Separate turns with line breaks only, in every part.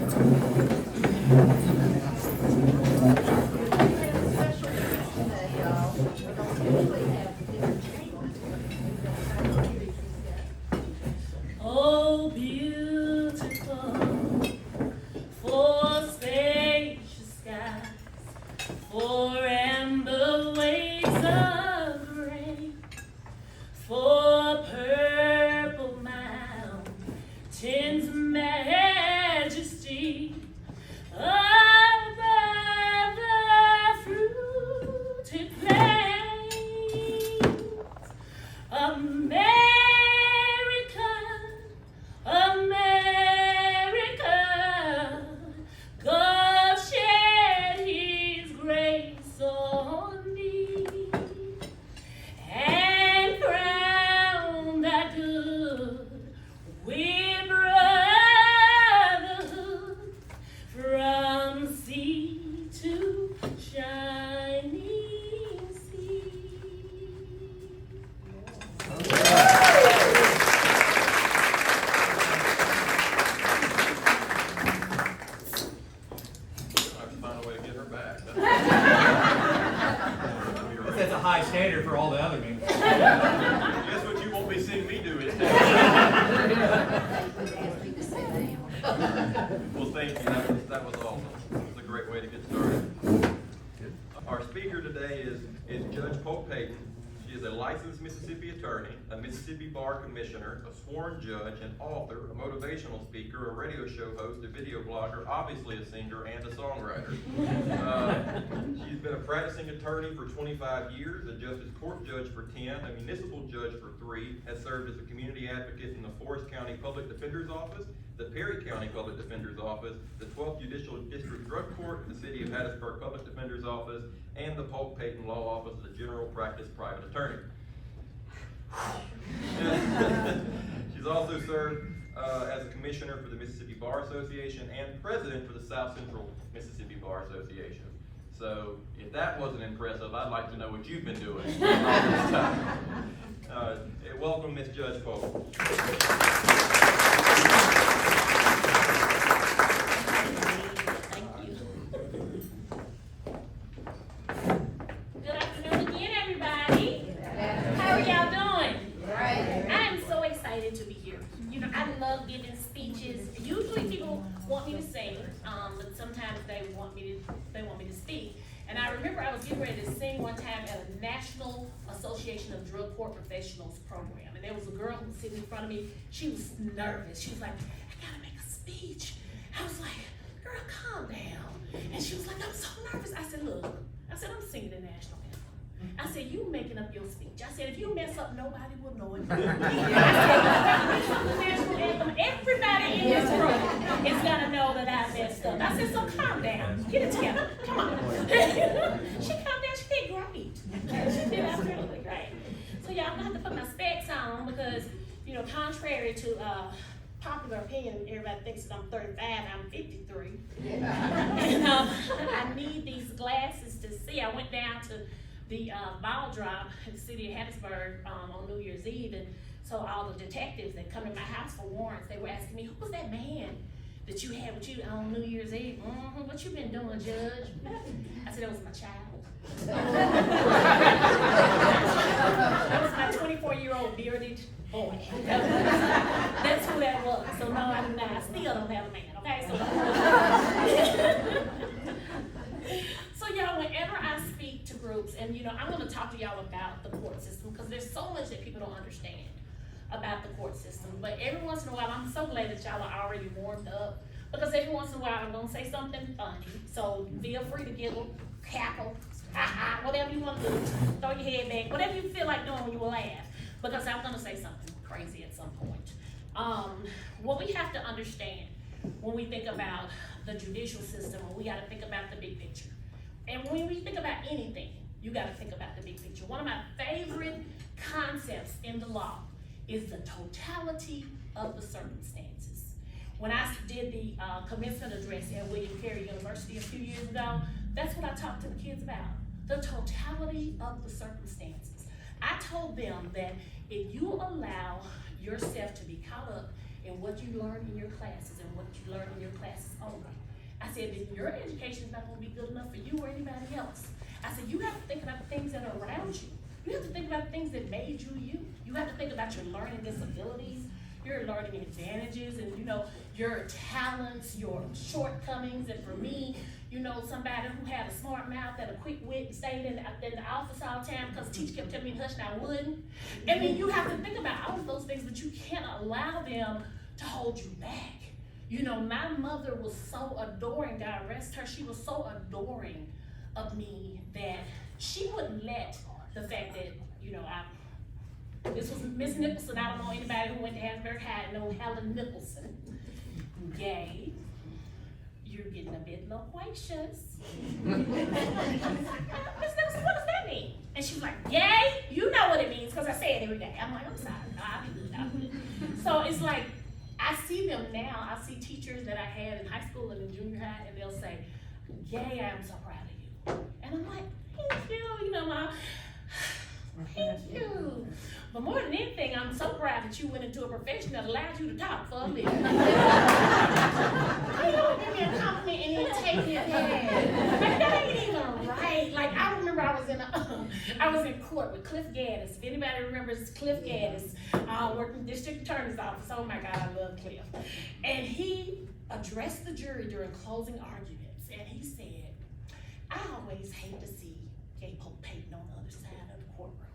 Oh, beautiful, for spacious skies, for amber waves of grain, for purple mountains' majesty, above the fruited plains. America, God shed His grace on me and crowned that good with brotherhood from sea to shining sea.
That's a high standard for all the other games.
Guess what you won't be seeing me do it. Well, thank you. That was awesome. It was a great way to get started. Our speaker today is Judge Polk-Payton. She is a licensed Mississippi attorney, a Mississippi Bar Commissioner, a sworn judge, an author, a motivational speaker, a radio show host, a video blogger, obviously a singer, and a songwriter. She's been a practicing attorney for 25 years, a justice court judge for 10, a municipal judge for 3, has served as a community advocate in the Forest County Public Defender's Office, the Perry County Public Defender's Office, the 12th Judicial District Drug Court, the City of Hattiesburg Public Defender's Office, and the Polk-Payton Law Office of the General Practice Private Attorney. She's also served as a commissioner for the Mississippi Bar Association and president for the South Central Mississippi Bar Association. So if that wasn't impressive, I'd like to know what you've been doing all this time. Welcome, Ms. Judge Polk.
Thank you. Good afternoon again, everybody. How are y'all doing?
Right.
I am so excited to be here. You know, I love giving speeches. Usually people want me to sing, but sometimes they want me to speak. And I remember I was getting ready to sing one time at a National Association of Drug Court Professionals program. And there was a girl who was sitting in front of me. She was nervous. She was like, I gotta make a speech. I was like, girl, calm down. And she was like, I'm so nervous. I said, look, I'm singing the national anthem. I said, you making up your speech. I said, if you mess up, nobody will know it. I said, the national anthem, everybody in this room is gonna know that I messed up. I said, so calm down. Get it together. Come on. She calmed down. She did great. She did absolutely great. So yeah, I'm gonna have to put my specs on because, you know, contrary to popular opinion, everybody thinks that I'm 35, I'm 53. And I need these glasses to see. I went down to the ball drop in the city of Hattiesburg on New Year's Eve, and so all the detectives that come to my house for warrants, they were asking me, who was that man that you had with you on New Year's Eve? What you been doing, Judge? I said, that was my child. That was my 24-year-old bearded boy. That's who that was. So no, I still don't have a man, okay? So y'all, whenever I speak to groups, and you know, I want to talk to y'all about the court system because there's so much that people don't understand about the court system. But every once in a while, I'm so glad that y'all are already warmed up because every once in a while I'm gonna say something funny. So feel free to giggle, cackle, whatever you want to do. Throw your head back, whatever you feel like doing when you will laugh. Because I'm gonna say something crazy at some point. What we have to understand when we think about the judicial system, we got to think about the big picture. And when we think about anything, you got to think about the big picture. One of my favorite concepts in the law is the totality of the circumstances. When I did the commencement address at William Carey University a few years ago, that's what I talked to the kids about, the totality of the circumstances. I told them that if you allow yourself to be caught up in what you learn in your classes and what you learn in your classes only. I said, then your education is not gonna be good enough for you or anybody else. I said, you have to think about the things that are around you. You have to think about the things that made you you. You have to think about your learning disabilities, your learning advantages, and your talents, your shortcomings. And for me, somebody who had a smart mouth and a quick wit and stayed in the office all the time because the teacher kept telling me to hush and I wouldn't. I mean, you have to think about all of those things, but you can't allow them to hold you back. My mother was so adoring, God rest her, she was so adoring of me that she wouldn't let the fact that, this was Miss Nicholson. I don't know anybody who went to Hansburg High know Helen Nicholson. Gay, you're getting a bit loquacious. Miss Nicholson, what does that mean? And she was like, gay? You know what it means, because I say it every day. I'm like, I'm sorry, no, I'll be good, I'll be good. So it's like, I see them now. I see teachers that I had in high school and in junior high, and they'll say, gay, I'm so proud of you. And I'm like, thank you, Mom. Thank you. But more than anything, I'm so proud that you went into a profession that allowed you to talk for a living. You don't give me a compliment and then take it back. Like, that ain't even right. Like, I remember I was in court with Cliff Gaddis. If anybody remembers Cliff Gaddis, working district attorney's office. Oh my God, I love Cliff. And he addressed the jury during closing arguments, and he said, I always hate to see gay Polk-Payton on the other side of the courtroom.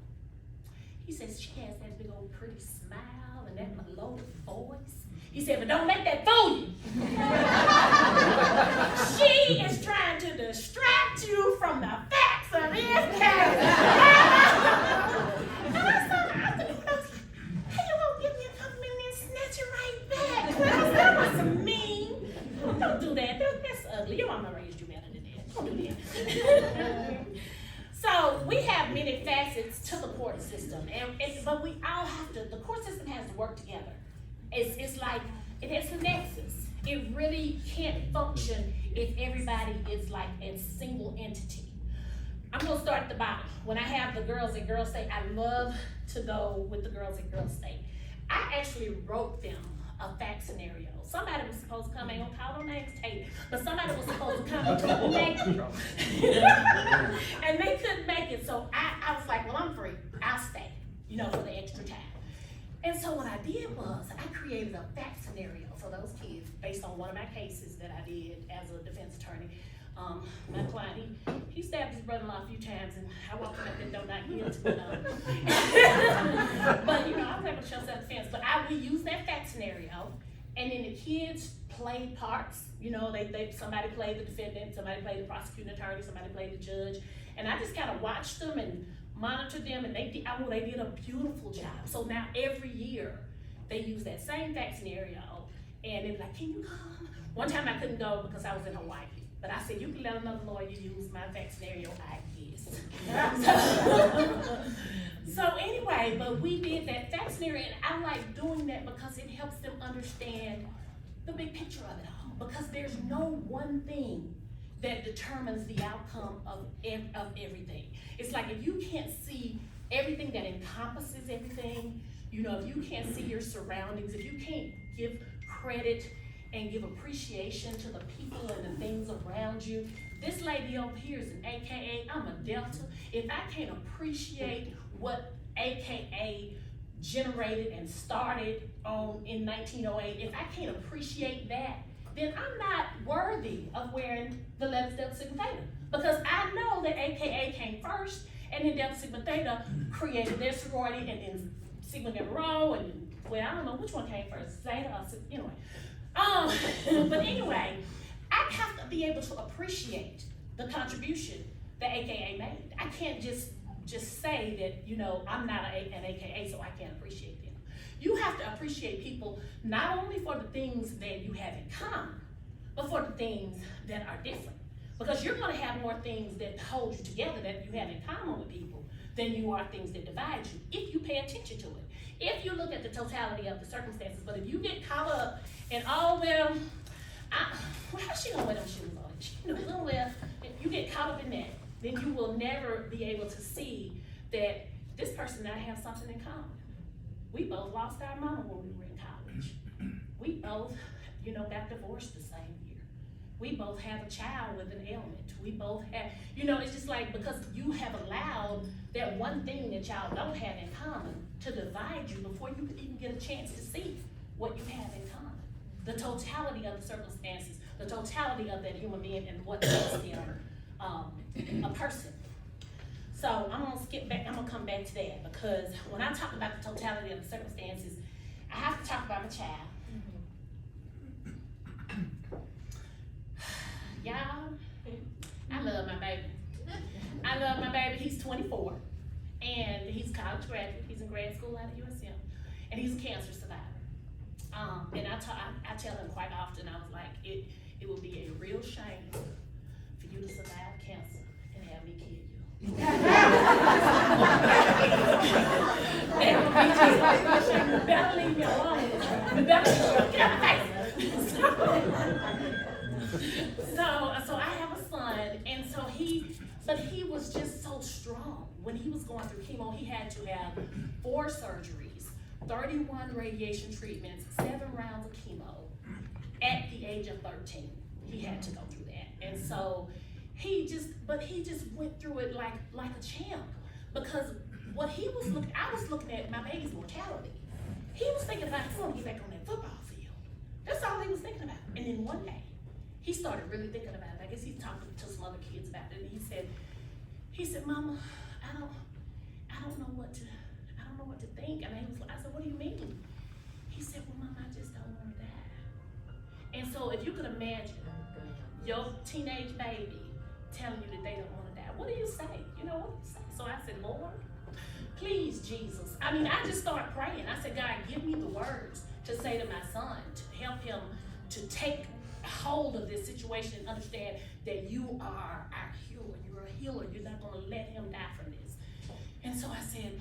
He says she has that big old pretty smile and that melodic voice. He said, but don't let that fool you. She is trying to distract you from the facts of this case. How you gonna give me a compliment and snatch it right back? That was mean. Don't do that. That's ugly. Your mama raised you better than that. Don't do that. So we have many facets to the court system, but we all have to. The court system has to work together. It's like it has a nexus. It really can't function if everybody is like a single entity. I'm gonna start at the bottom. When I have the girls at Girls State, I love to go with the girls at Girls State. I actually wrote them a fact scenario. Somebody was supposed to come, ain't gonna call no names, Tate, but somebody was supposed to come and couldn't make it. And they couldn't make it, so I was like, well, I'm free, I'll stay, for the extra time. And so what I did was, I created a fact scenario for those kids based on one of my cases that I did as a defense attorney. My client, he stabbed his brother-in-law a few times, and I walked him up that door not guilty, but I was able to show self-defense. But we used that fact scenario, and then the kids played parts. Somebody played the defendant, somebody played the prosecuting attorney, somebody played the judge, and I just kind of watched them and monitored them, and they did a beautiful job. So now every year they use that same fact scenario, and they're like, can you come? One time I couldn't go because I was in Hawaii. But I said, you can let another lawyer use my fact scenario, I guess. So anyway, but we did that fact scenario, and I like doing that because it helps them understand the big picture of it all. Because there's no one thing that determines the outcome of everything. It's like if you can't see everything that encompasses everything, if you can't see your surroundings, if you can't give credit and give appreciation to the people and the things around you. This lady over here is an AKA, I'm a Delta. If I can't appreciate what AKA generated and started in 1908, if I can't appreciate that, then I'm not worthy of wearing the letters Delta Sigma Theta. Because I know that AKA came first, and then Delta Sigma Theta created their sorority, and then Sigma Gamma Rho, and well, I don't know which one came first, Zeta or Sigma, anyway. But anyway, I have to be able to appreciate the contribution that AKA made. I can't just say that, I'm not an AKA, so I can't appreciate them. You have to appreciate people not only for the things that you have in common, but for the things that are different. Because you're gonna have more things that hold you together that you have in common with people than you are things that divide you, if you pay attention to it. If you look at the totality of the circumstances, but if you get caught up in all them, how's she gonna wear them shoes on? If you get caught up in that, then you will never be able to see that this person and I have something in common. We both lost our mama when we were in college. we both, got divorced the same year. We both have a child with an ailment. We both have, it's just like, because you have allowed that one thing that y'all don't have in common to divide you before you could even get a chance to see what you have in common. The totality of the circumstances, the totality of that human being and what makes them a person. So I'm gonna skip back, I'm gonna come back to that, because when I talk about the totality of the circumstances, I have to talk about my child. Y'all, I love my baby. I love my baby. He's 24, and he's a college graduate. He's in grad school out of USM, and he's a cancer survivor. And I tell him quite often, I was like, it would be a real shame for you to survive cancer and have me kill you. It would be just like a shame. You better leave me alone. You better get out my face. So I have a son, and so but he was just so strong. When he was going through chemo, he had to have 4 surgeries, 31 radiation treatments, 7 rounds of chemo at the age of 13. He had to go through that. And so he just went through it like a champ, because what I was looking at my baby's mortality. He was thinking about, I want to get back on that football field. That's all he was thinking about. And then one day, he started really thinking about it. I guess he's talking to some other kids about it, and he said, Mama, I don't know what to think. And I said, what do you mean? He said, well, Mama, I just don't want to die. And so if you could imagine your teenage baby telling you that they don't want to die, what do you say? What do you say? So I said, Lord, please, Jesus. I just started praying. I said, God, give me the words to say to my son, to help him to take hold of this situation and understand that you are our healer. You're a healer. You're not going to let him die from this. And so I said,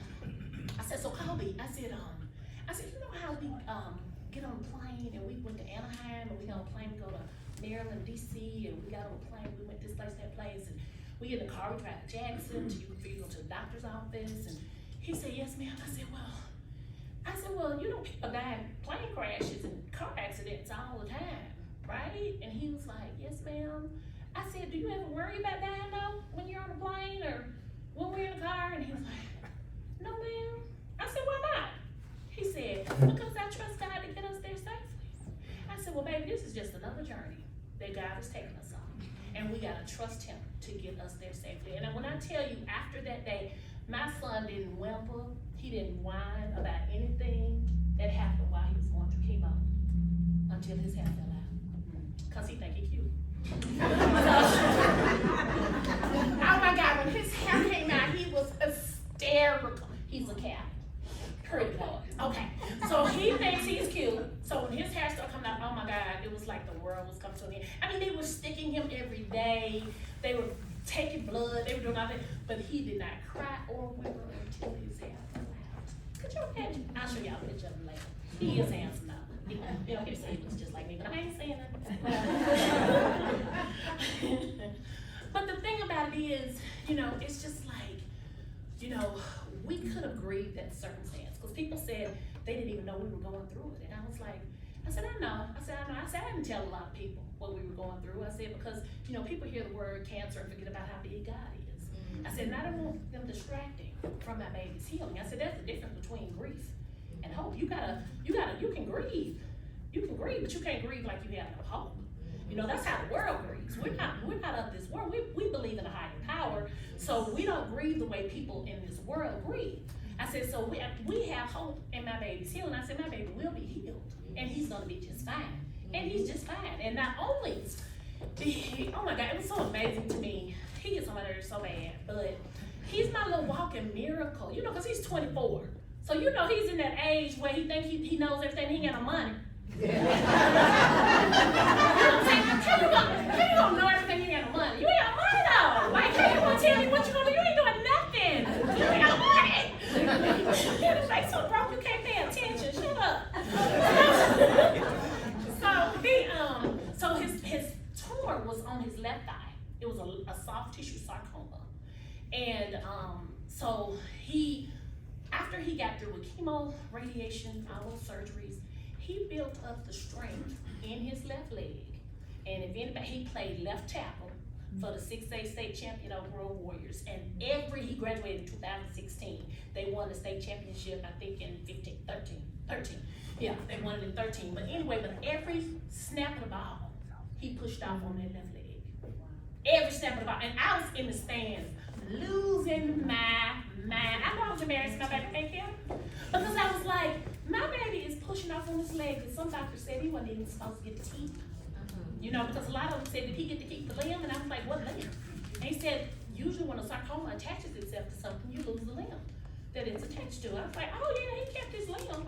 so Kobe, I said, you know how we get on a plane and we went to Anaheim, and we got on a plane, we go to Maryland, DC, and we got on a plane, we went this place, that place, and we get in the car, we drive to Jackson, to go to the doctor's office, and he said, yes, ma'am. I said, well, people die in plane crashes and car accidents all the time, right? And he was like, yes, ma'am. I said, do you ever worry about dying though, when you're on a plane or when we're in a car? And he was like, no, ma'am. I said, why not? He said, because I trust God to get us there safely. I said, well, baby, this is just another journey that God has taken us on, and we gotta trust him to get us there safely. And when I tell you, after that day, my son didn't whimper, he didn't whine about anything that happened while he was going through chemo until his hair fell out, because he think he cute. Oh my God, when his hair came out, he was hysterical. He's a cat. Pretty boy. Okay, so he thinks he's cute. So when his hair started coming out, oh my God, it was like the world was coming to an end. They were sticking him every day. They were taking blood. They were doing all that. But he did not cry or whimper until his hair fell out. Could you imagine? I'll show y'all a picture of him later. He is handsome now. You don't get to say he looks just like me, but I ain't saying nothing. But the thing about it is, it's just like, we could have grieved that circumstance, because people said they didn't even know we were going through it. And I was like, I said, I know. I didn't tell a lot of people what we were going through. I said, because, people hear the word cancer and forget about how big God is. I said, and I don't want them distracting from my baby's healing. I said, that's the difference between grief and hope. You can grieve. You can grieve, but you can't grieve like you have no hope. That's how the world grieves. We're not of this world. We believe in a higher power, so we don't grieve the way people in this world grieve. I said, so we have hope in my baby's healing. I said, my baby will be healed, and he's gonna be just fine. And he's just fine. And not only, oh my God, it was so amazing to me. He gets on my nerves so bad, but he's my little walking miracle, because he's 24. So he's in that age where he thinks he knows everything, he ain't got no money. You know what I'm saying? How you gonna know everything? You ain't got no money. You ain't got money though. Like, how you gonna tell me what you gonna do? You ain't doing nothing. You ain't got money. You're like so broke you can't pay attention. Shut up. So his tumor was on his left eye. It was a soft tissue sarcoma, and so after he got through with chemo, radiation, all those surgeries, he he built up the strength in his left leg. And if anybody, he played left tackle for the 6A state champion over Road Warriors. And he graduated in 2016. They won the state championship, I think in 13. Yeah, they won it in 13. But anyway, but every snap of the ball, he pushed off on that left leg. Every snap of the ball. And I was in the stands losing my mind. I know I was embarrassed my baby, thank you. Because I was like, my baby is pushing off on his leg, and some doctors said he wasn't even supposed to get the teeth. You know, because a lot of them said, did he get to keep the limb? And I was like, what limb? And he said, usually when a sarcoma attaches itself to something, you lose the limb that it's attached to. I was like, oh yeah, he kept his limb.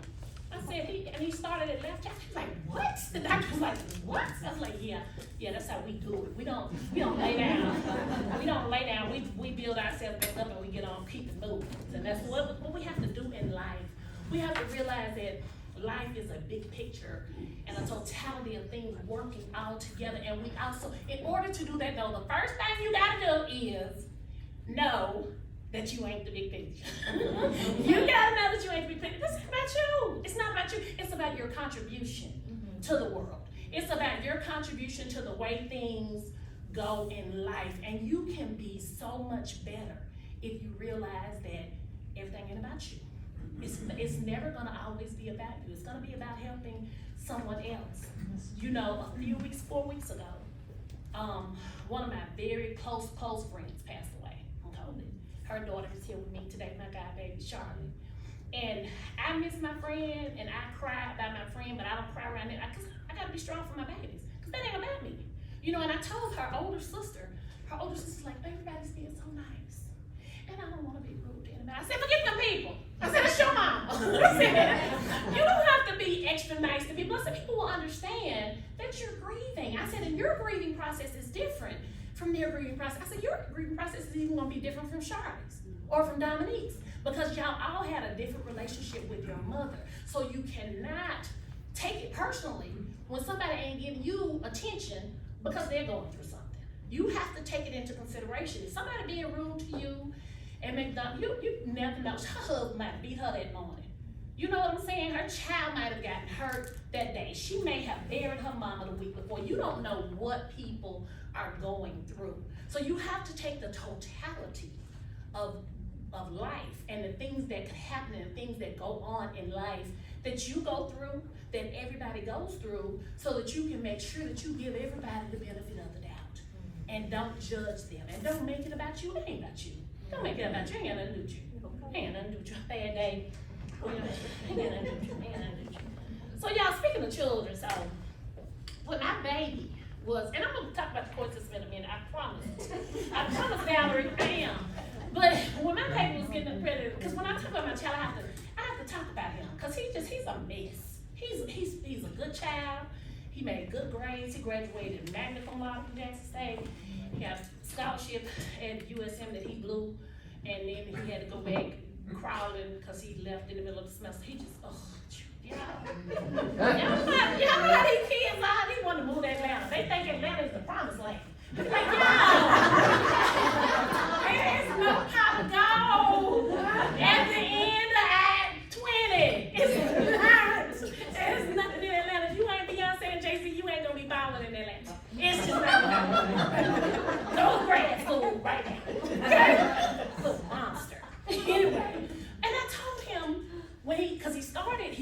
I said, and he started at left tackle. He was like, what? The doctor was like, what? I was like, yeah, that's how we do it. We don't lay down. We don't lay down. We build ourselves back up and we get on, keep it moving. And that's what we have to do in life. We have to realize that life is a big picture and a totality of things working all together. And we also, in order to do that though, the first thing you gotta do is know that you ain't the big picture. You gotta know that you ain't the big picture. This is about you. It's not about you. It's about your contribution to the world. It's about your contribution to the way things go in life. And you can be so much better if you realize that everything ain't about you. It's never gonna always be about you. It's gonna be about helping someone else. You know, 4 weeks ago, one of my very close friends passed away from COVID. Her daughter is here with me today, my godbaby Charlotte. And I miss my friend and I cry about my friend, but I don't cry around it because I gotta be strong for my babies. Because that ain't about me. You know, and I told her older sister's like, everybody's being so nice. And I don't wanna be rude to anybody. I said, forget them people. I said, it's your mom. I said, you don't have to be extra nice to people. I said, people will understand that you're grieving. I said, and your grieving process is different from their grieving process. I said, your grieving process is even gonna be different from Charlotte's or from Dominique's because y'all all had a different relationship with your mother. So you cannot take it personally when somebody ain't giving you attention because they're going through something. You have to take it into consideration. If somebody being rude to you and make them, you never know. Her husband might have beat her that morning. You know what I'm saying? Her child might have gotten hurt that day. She may have buried her mama the week before. You don't know what people are going through. So you have to take the totality of life and the things that could happen and things that go on in life that you go through, that everybody goes through, so that you can make sure that you give everybody the benefit of the doubt. And don't judge them. And don't make it about you. It ain't about you. Don't make it about you. Ain't got nothing to do with you. Ain't got nothing to do with you. Bad day. Ain't got nothing to do with you. Ain't got nothing to do with you. So y'all, speaking of children, so when my baby was, and I'm gonna talk about the court system in a minute, I promise. I promise, Valerie, I am. But when my baby was getting ready, because when I talk about my child, I have to talk about him, because he's a mess. He's a good child. He made good grades. He graduated magna cum laude from Jackson State. He got a scholarship at USM that he blew, and then he had to go back crawling because he left in the middle of the semester. He just, y'all know how these kids are. They want to move to Atlanta. They think Atlanta is the promised land. Like, there is no how to go at the end of Act 20. There's nothing in Atlanta. If you ain't Beyonce and Jay-Z, you ain't gonna be balling in Atlanta. It's just not gonna happen. Go to grad school right now. Okay? Little monster. Anyway, and I told him because he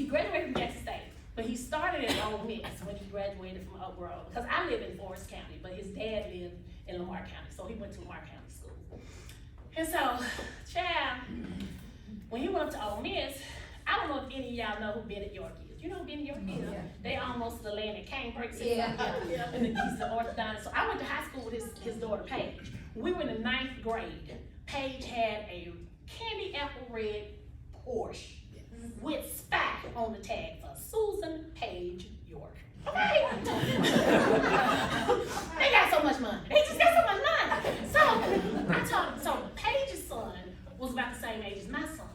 graduated from Jackson State, but he started at Ole Miss when he graduated from Oak Grove. Because I live in Forest County, but his dad lived in Lamar County, so he went to Lamar County School. And so, child, when he went up to Ole Miss, I don't know if any of y'all know who Bennett York is. You know who Bennett York is? Yeah. They almost to the land that cane breaks in the East of orthodontist. So I went to high school with his daughter Paige. We were in the 9th grade. Paige had a candy apple red Porsche with Spy on the tag for Susan Page York. Okay? They got so much money. They just got so much money. So I told him, so Paige's son was about the same age as my son.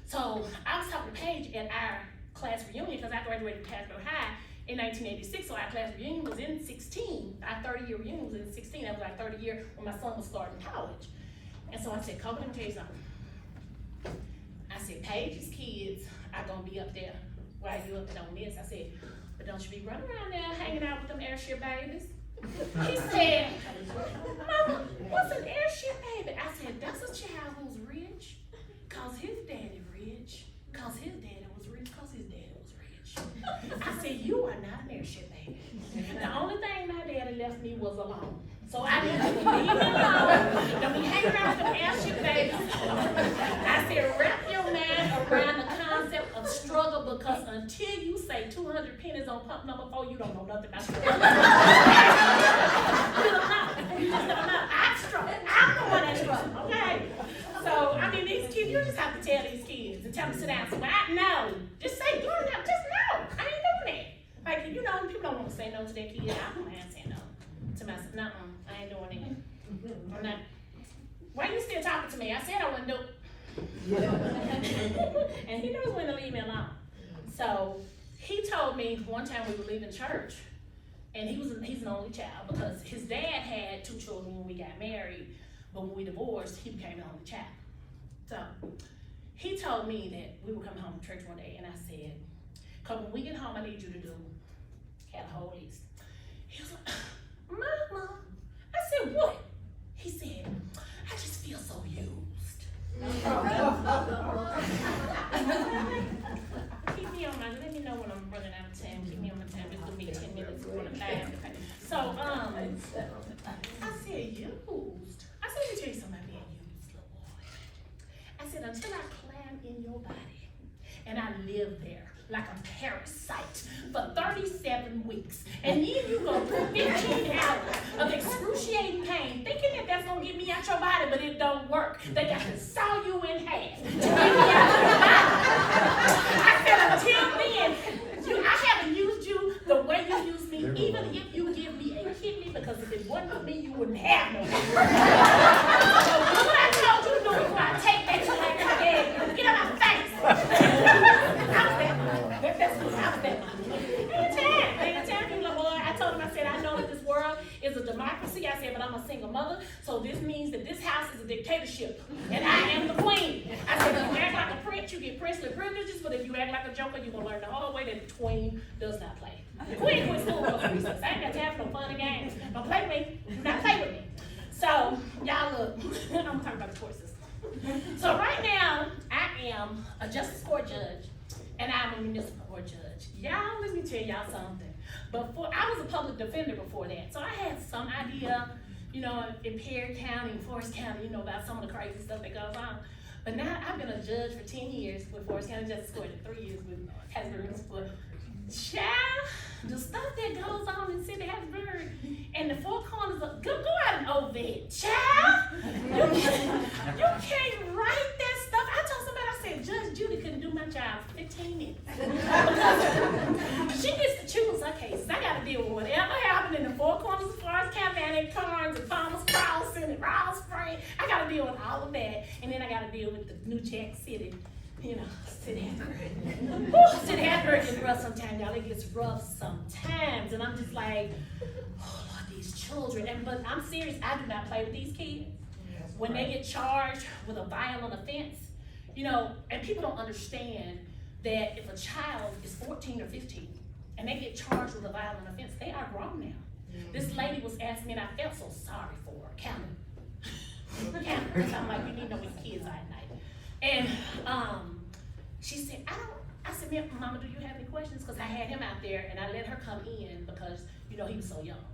So I was talking to Paige at our class reunion because I graduated from Casper High in 1986. So our class reunion was in 16. Our 30-year reunion was in 16. That was our 30th year when my son was starting college. And so I said, Kobe, let me tell you something. I said, Paige's kids are gonna be up there why you up on this? I said, but don't you be running around there hanging out with them airship babies? He said, Mama, what's an airship baby? I said, that's a child who's rich, cause his daddy rich, cause his daddy was rich, cause his daddy was rich. I said, you are not an airship baby. The only thing my daddy left me was alone. So I need you to leave me alone. Don't be hanging around with them airship babies. I said, wrap your mind around the concept of struggle, because until you say 200 pennies on pump number 4, you don't know nothing about struggle. You don't know. You just don't know. I struggle. I'm the one that struggles, okay? So, I mean, these kids, you just have to tell these kids and tell them to sit down. So, no. Just say, do it now. Just no. I ain't doing that. Like, you know, people don't want to say no to their kids. I don't mind saying no to myself. No, I ain't doing it. I'm not. Why you still talking to me? I said I wouldn't do it. And he knows when to leave me alone. So he told me one time we were leaving church, and he's an only child because his dad had 2 children when we got married, but when we divorced, he became the only child. So he told me that we were coming home from church one day, and I said, "Cause when we get home, I need you to do," had a whole list. He was like, "Mama," I said, "What?" He said, "I just feel so used." Keep me on my, let me know when I'm running out of time. Keep me on my time. It's gonna be 10 minutes. We're gonna die. So, I said, used. I said, let me tell you something about being used, little boy. I said, until I climb in your body and I live there like a parasite for 37 weeks, and then you go through 15 hours of excruciating pain, thinking that that's gonna get me out your body, but it don't work. They got to saw you in half to get me out your body. I said, until then, I haven't used you the way you used me, even if you give me a kidney, because if it wasn't for me, you wouldn't have no kidney. So what I told you to do before I take that shit like that head, get out my face. I was that mom. That's what I was that mom. Anytime, you little boy, I told him, I said, I know that this world is a democracy. I said, but I'm a single mother, so this means that this house is a dictatorship, and I am the queen. I said, if you act like a prince, you get princely privileges, but if you act like a joker, you're gonna learn the hard way that the queen does not play. The queen quit school goes to recess. I ain't got time for no fun and games. Don't play with me. Do not play with me. So, y'all look, I'm gonna talk about the court system. So right now, I am a justice court judge, and I'm a municipal court judge. Y'all, let me tell y'all something. I was a public defender before that, so I had some idea, you know, in Perry County, Forest County, you know, about some of the crazy stuff that goes on. But now I've been a judge for 10 years with Forest County Justice Court and 3 years with Hattiesburg Municipal. Child, the stuff that goes on in City Hattiesburg and the 4 corners of, go out and over it, child. You can't write that stuff. I told somebody, I said, Judge Judy couldn't do my job for 15 minutes. Because she gets to choose her cases. I gotta deal with whatever happened in the 4 corners of Forest County and Carnes and Farmers Crossing and Ross Spring. I gotta deal with all of that. And then I gotta deal with the New Jack City. You know, City Hattiesburg. City Hattiesburg is rough sometimes, y'all. It gets rough sometimes. And I'm just like, oh, Lord, these children. But I'm serious, I do not play with these kids. When they get charged with a violent offense, you know, and people don't understand that if a child is 14 or 15 and they get charged with a violent offense, they are grown now. This lady was asking me, and I felt so sorry for her. Count them. Because I'm like, you need to know where your kids are at night. And she said, I said, Mama, do you have any questions? Because I had him out there and I let her come in because, you know, he was so young.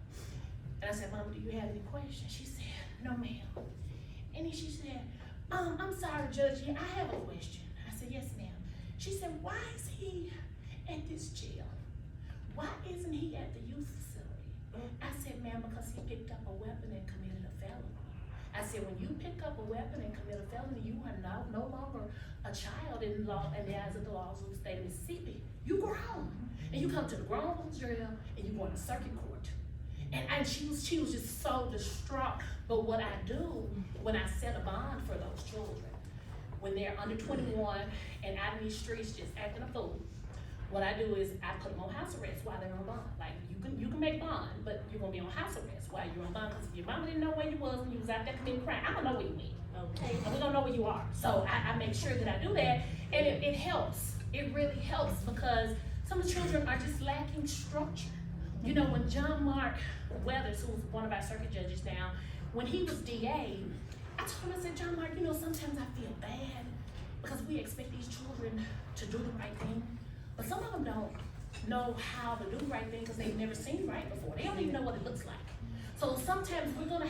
And I said, Mama, do you have any questions? She said, no, ma'am. And then she said, I'm sorry, Judge, I have a question. I said, yes, ma'am. She said, why is he at this jail? Why isn't he at the youth facility? I said, ma'am, because he picked up a weapon and committed a felony. I said, when you pick up a weapon and commit a felony, you are no longer a child in the eyes of the laws of the state of Mississippi. You grown. And you come to the grown folks jail and you go to circuit court. And she was just so distraught. But what I do when I set a bond for those children, when they're under 21 and out in these streets just acting a fool, what I do is I put them on house arrest while they're on bond. Like, you can make bond, but you're gonna be on house arrest while you're on bond, because if your mama didn't know where you was when you was out there committing crime, I don't know where you went. Okay. And we don't know where you are. So I make sure that I do that, and it helps. It really helps because some of the children are just lacking structure. You know, when John Mark Weathers, who was one of our circuit judges now, when he was DA, I told him, I said, John Mark, you know, sometimes I feel bad because we expect these children to do the right thing, but some of them don't know how to do the right thing because they've never seen right before. They don't even know what it looks like. So sometimes we're going to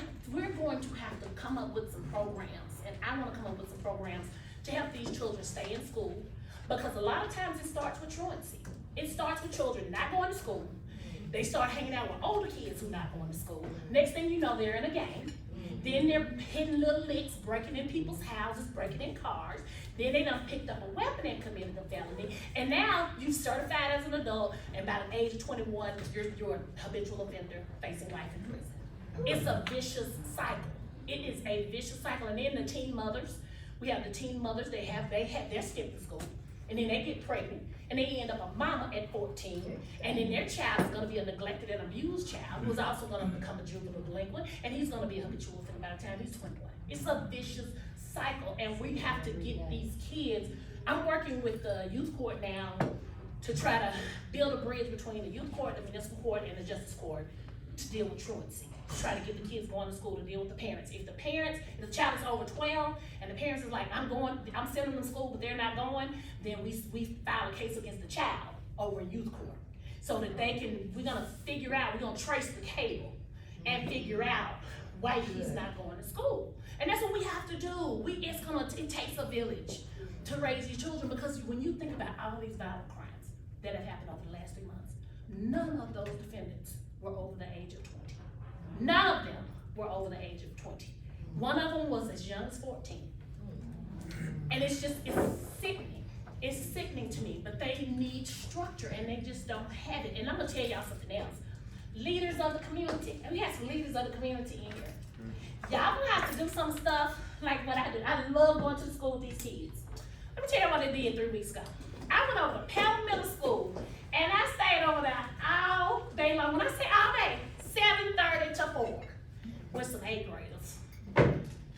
have to come up with some programs, and I want to come up with some programs to help these children stay in school, because a lot of times it starts with truancy. It starts with children not going to school. They start hanging out with older kids who are not going to school. Next thing you know, they're in a gang. Then they're hitting little licks, breaking in people's houses, breaking in cars. Then they done picked up a weapon and committed a felony. And now you're certified as an adult, and by the age of 21, you're a habitual offender facing life in prison. It's a vicious cycle. It is a vicious cycle. And then the teen mothers, we have the teen mothers, they're skipping school, and then they get pregnant, and they end up a mama at 14, and then their child is gonna be a neglected and abused child who's also gonna become a juvenile delinquent, and he's gonna be a habitual offender by the time he's 21. It's a vicious cycle, and we have to get these kids. I'm working with the youth court now to try to build a bridge between the youth court, the municipal court, and the justice court to deal with truancy. To try to get the kids going to school, to deal with the parents. If the child is over 12, and the parents is like, I'm sending them to school, but they're not going, then we file a case against the child over youth court. So that we're gonna trace the cable and figure out why he's not going to school. And that's what we have to do. It takes a village to raise these children, because when you think about all these violent crimes that have happened over the last 3 months, none of those defendants were over the age of 20. None of them were over the age of 20. One of them was as young as 14. And it's sickening. It's sickening to me, but they need structure and they just don't have it. And I'm gonna tell y'all something else. Leaders of the community, and we have some leaders of the community in here. Y'all gonna have to do some stuff like what I do. I love going to the school with these kids. Let me tell you what I did 3 weeks ago. I went over to Petal Middle School, and I stayed over there all day long. When I say all day, 7:30 to 4, with some 8th graders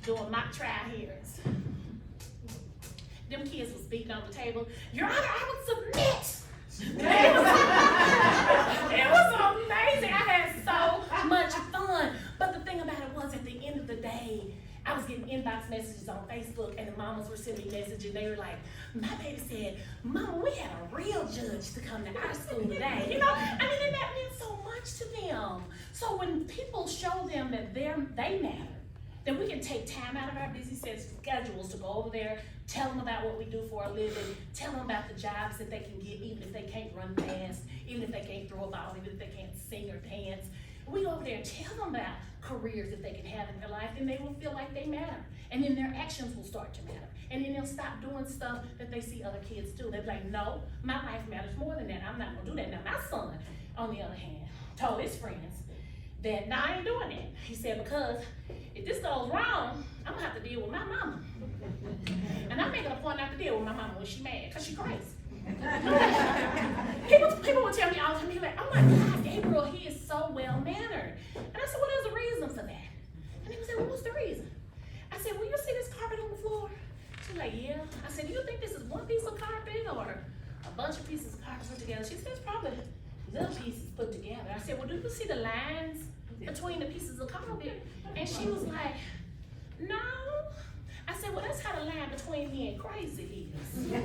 doing mock trial hearings. Them kids was beating on the table. Your Honor, I would submit. It was amazing. I had so much fun. But the thing about it was, at the end of the day, I was getting inbox messages on Facebook, and the mamas were sending me messages, and they were like, my baby said, Mama, we had a real judge to come to our school today. You know, I mean, and that meant so much to them. So when people show them that they matter, then we can take time out of our busy schedules to go over there, tell them about what we do for a living, tell them about the jobs that they can get, even if they can't run fast, even if they can't throw a ball, even if they can't sing or dance. We go over there and tell them about careers that they can have in their life, and they will feel like they matter. And then their actions will start to matter. And then they'll stop doing stuff that they see other kids do. They'll be like, no, my life matters more than that. I'm not gonna do that. Now my son, on the other hand, told his friends that, nah, I ain't doing that. He said, because if this goes wrong, I'm gonna have to deal with my mama. And I'm making a point not to deal with my mama when she's mad, because she's crazy. People would tell me all the time, he's like, oh my God, Gabriel, he is so well-mannered. And I said, well, there's a reason for that. And he would say, well, what's the reason? I said, well, you see this carpet on the floor? She's like, yeah. I said, do you think this is one piece of carpet or a bunch of pieces of carpet put together? She said, it's probably little pieces put together. I said, well, do you see the lines between the pieces of carpet? And she was like, no. I said, well, that's how the line between me and crazy is. I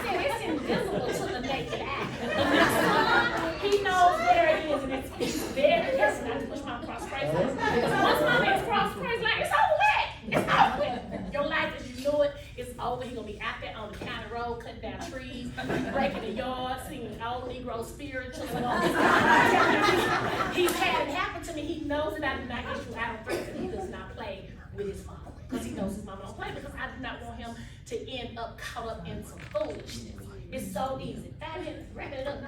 said, it's invisible to the naked eye. But my son, he knows where it is, and it's very careful not to push my cross crazy line. Because once my man's cross crazy line, it's over with. It's over with. Your life as you know it is over. He's gonna be out there on the county road, cutting down trees, breaking the yard, singing old Negro spirituals and all this. He's had it happen to me. He knows that I do not issue out of threats, and he does not play with his mama. Because he knows his mama don't play, because I do not want him to end up caught up in some foolishness. It's so easy. 5 minutes, wrap it up,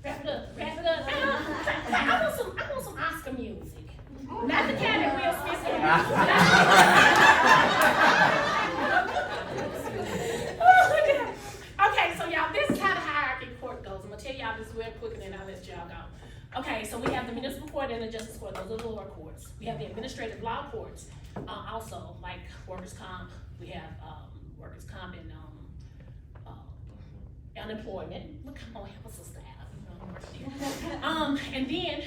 wrap it up, wrap it up. I want some Oscar music. Not the kind that Will Smith Okay, so y'all, this is how the hierarchy court goes. I'm gonna tell y'all this real quick and then I'll let y'all go. Okay, so we have the municipal court and the justice court. Those are the lower courts. We have the administrative law courts, also like workers' comp. We have workers' comp and, unemployment. Look, come on, help us, sister Al. And then,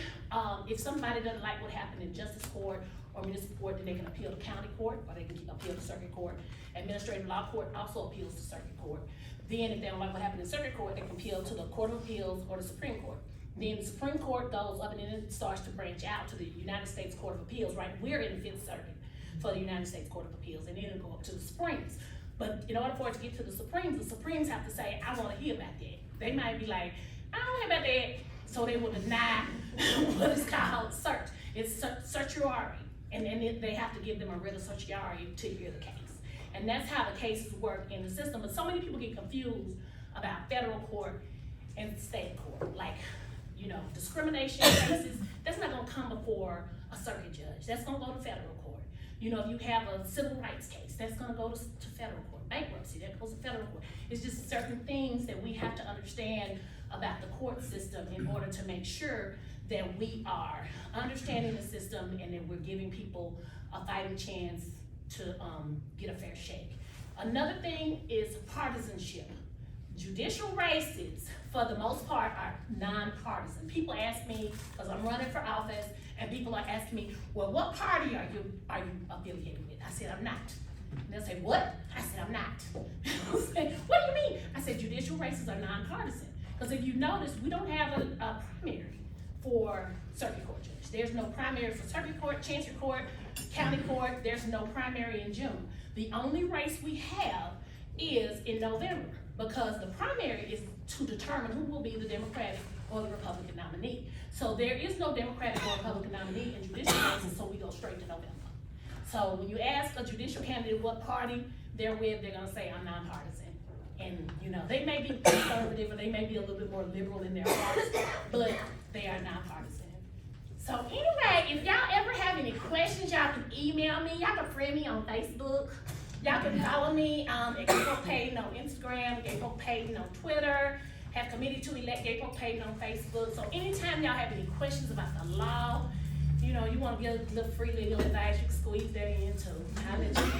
if somebody doesn't like what happened in justice court or municipal court, then they can appeal to county court, or they can appeal to circuit court. Administrative law court also appeals to circuit court. Then if they don't like what happened in circuit court, they can appeal to the Court of Appeals or the Supreme Court. Then the Supreme Court goes up and then it starts to branch out to the United States Court of Appeals, right? We're in the 5th Circuit for the United States Court of Appeals, and then it'll go up to the Supremes. But in order for it to get to the Supremes have to say, I wanna hear about that. They might be like, I don't hear about that, so they will deny what is called cert. It's certiorari, and then they have to give them a writ of certiorari to hear the case. And that's how the cases work in the system. But so many people get confused about federal court and state court. Like, you know, discrimination cases, that's not gonna come before a circuit judge. That's gonna go to federal court. You know, if you have a civil rights case, that's gonna go to federal court. Bankruptcy, that goes to federal court. It's just certain things that we have to understand about the court system in order to make sure that we are understanding the system and that we're giving people a fighting chance to get a fair shake. Another thing is partisanship. Judicial races, for the most part, are nonpartisan. People ask me, because I'm running for office, and people are asking me, well, what party are you affiliated with? I said, I'm not. And they'll say, what? I said, I'm not. Say, what do you mean? I said, judicial races are nonpartisan. Because if you notice, we don't have a primary for circuit court judge. There's no primary for circuit court, chancery court, county court. There's no primary in June. The only race we have is in November, because the primary is to determine who will be the Democratic or the Republican nominee. So there is no Democratic or Republican nominee in judicial races, so we go straight to November. So when you ask a judicial candidate what party they're with, they're gonna say, I'm nonpartisan. And you know, they may be conservative or they may be a little bit more liberal in their hearts, but they are nonpartisan. So anyway, if y'all ever have any questions, y'all can email me. Y'all can friend me on Facebook. Y'all can follow me at Polk-Payton on Instagram, Polk-Payton on Twitter. Have committee to elect Polk-Payton on Facebook. So anytime y'all have any questions about the law, you know, you want to get a little free legal advice, you can squeeze that in too. I'll let you.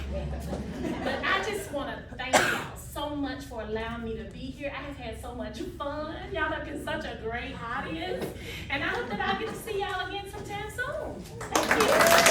But I just want to thank y'all so much for allowing me to be here. I have had so much fun. Y'all have been such a great audience. And I hope that I'll get to see y'all again sometime soon. Thank you.